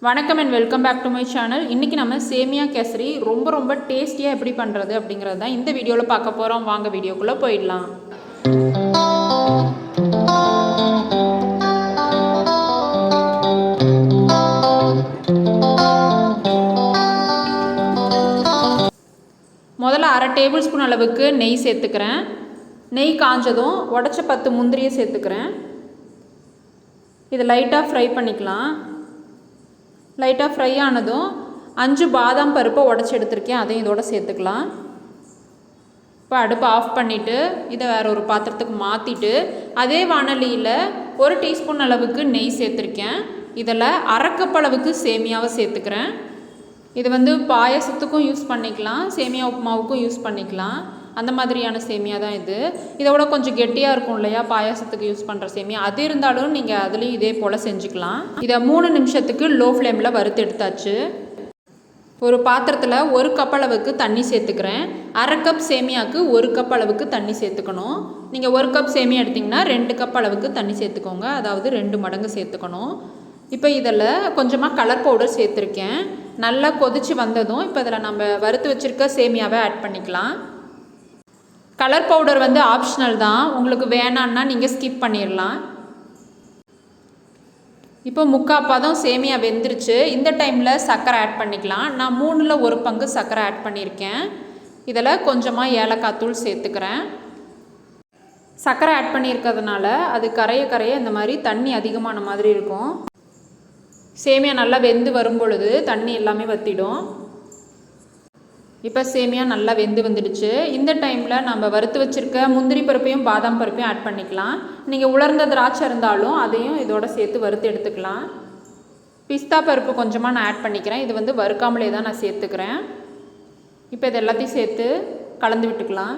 வணக்கம் and welcome back to my channel. இன்றைக்கி நம்ம சேமியா கேசரி ரொம்ப டேஸ்டியாக எப்படி பண்ணுறது அப்படிங்கிறது தான் இந்த வீடியோவில் பார்க்க போகிறோம். வாங்க வீடியோக்குள்ளே போயிடலாம். முதல்ல 1/2 டேபிள் ஸ்பூன் அளவுக்கு நெய் சேர்த்துக்கிறேன். நெய் காஞ்சதும் உடச்ச 10 முந்திரியை சேர்த்துக்கிறேன். இதை லைட்டாக ஃப்ரை பண்ணிக்கலாம். லைட்டாக ஃப்ரை ஆனதும் 5 பாதாம் பருப்பை உடச்சி எடுத்துருக்கேன், அதையும் இதோட சேர்த்துக்கலாம். இப்போ அடுப்பை ஆஃப் பண்ணிவிட்டு இதை வேறு ஒரு பாத்திரத்துக்கு மாற்றிட்டு அதே வானலியில் 1 டீஸ்பூன் அளவுக்கு நெய் சேர்த்துருக்கேன். இதில் 1/2 கப் அளவுக்கு சேமியாவை சேர்த்துக்கிறேன். இது பாயசத்துக்கும் யூஸ் பண்ணிக்கலாம், சேமியா உப்புமாவுக்கும் யூஸ் பண்ணிக்கலாம். அந்த மாதிரியான சேமியா தான் இது. இதை விட கொஞ்சம் கெட்டியாக இருக்கும் இல்லையா பாயாசத்துக்கு யூஸ் பண்ணுற சேமியா, அது இருந்தாலும் நீங்கள் அதுலேயும் இதே போல் செஞ்சுக்கலாம். இதை 3 நிமிஷத்துக்கு லோ ஃப்ளேமில் வறுத்து எடுத்தாச்சு. ஒரு பாத்திரத்தில் 1 கப் அளவுக்கு தண்ணி சேர்த்துக்கிறேன். 1/2 கப் சேமியாவுக்கு 1 கப் அளவுக்கு தண்ணி சேர்த்துக்கணும். நீங்கள் 1 கப் சேமியா எடுத்திங்கன்னா 2 கப் அளவுக்கு தண்ணி சேர்த்துக்கோங்க, அதாவது 2 மடங்கு சேர்த்துக்கணும். இப்போ இதில் கொஞ்சமாக கலர் பவுடர் சேர்த்துருக்கேன். நல்லா கொதித்து வந்ததும் இப்போ இதில் நம்ம வறுத்து வச்சுருக்க சேமியாவை ஆட் பண்ணிக்கலாம். கலர் பவுடர் ஆப்ஷனல் தான், உங்களுக்கு வேணான்னா நீங்கள் ஸ்கிப் பண்ணிடலாம். இப்போ 3/4 பதம் சேமியா வெந்துருச்சு. இந்த டைமில் சர்க்கரை ஆட் பண்ணிக்கலாம். நான் 3ல் 1 பங்கு சர்க்கரை ஆட் பண்ணியிருக்கேன். இதில் கொஞ்சமாக ஏலக்காய் தூள் சேர்த்துக்கிறேன். சர்க்கரை ஆட் பண்ணியிருக்கிறதுனால அது கரைய இந்த மாதிரி தண்ணி அதிகமான மாதிரி இருக்கும். சேமியா நல்லா வெந்து வரும் பொழுது தண்ணி எல்லாமே வற்றிடும். இப்போ சேமியா நல்லா வெந்து வந்துடுச்சு. இந்த டைமில் நம்ம வறுத்து வச்சுருக்க முந்திரி பருப்பையும் பாதாம் பருப்பையும் ஆட் பண்ணிக்கலாம். நீங்கள் உலர்ந்த திராட்சை இருந்தாலும் அதையும் இதோட சேர்த்து வறுத்து எடுத்துக்கலாம். பிஸ்தா பருப்பு கொஞ்சமாக நான் ஆட் பண்ணிக்கிறேன். இது வறுக்காமலே தான் நான் சேர்த்துக்கிறேன். இப்போ இது எல்லாத்தையும் சேர்த்து கலந்து விட்டுக்கலாம்.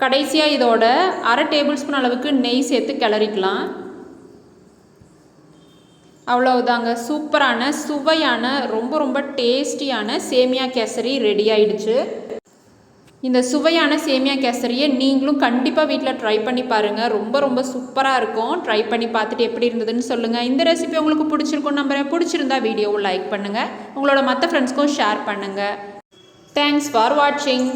கடைசியாக இதோட 1/2 டேபிள் ஸ்பூன் அளவுக்கு நெய் சேர்த்து கிளறிக்கலாம். அவ்வளவுதாங்க, சூப்பரான சுவையான ரொம்ப டேஸ்டியான சேமியா கேசரி ரெடி ஆயிடுச்சு. இந்த சுவையான சேமியா கேசரியை நீங்களும் கண்டிப்பாக வீட்டில் ட்ரை பண்ணி பாருங்கள். ரொம்ப சூப்பராக இருக்கும். ட்ரை பண்ணி பார்த்துட்டு எப்படி இருந்ததுன்னு சொல்லுங்கள். இந்த ரெசிபி உங்களுக்கு பிடிச்சிருக்கும் நம்புறேன். பிடிச்சிருந்தா வீடியோவை லைக் பண்ணுங்கள், உங்களோட மற்ற ஃப்ரெண்ட்ஸ்க்கும் ஷேர் பண்ணுங்கள். தேங்க்ஸ் ஃபார் வாட்சிங்.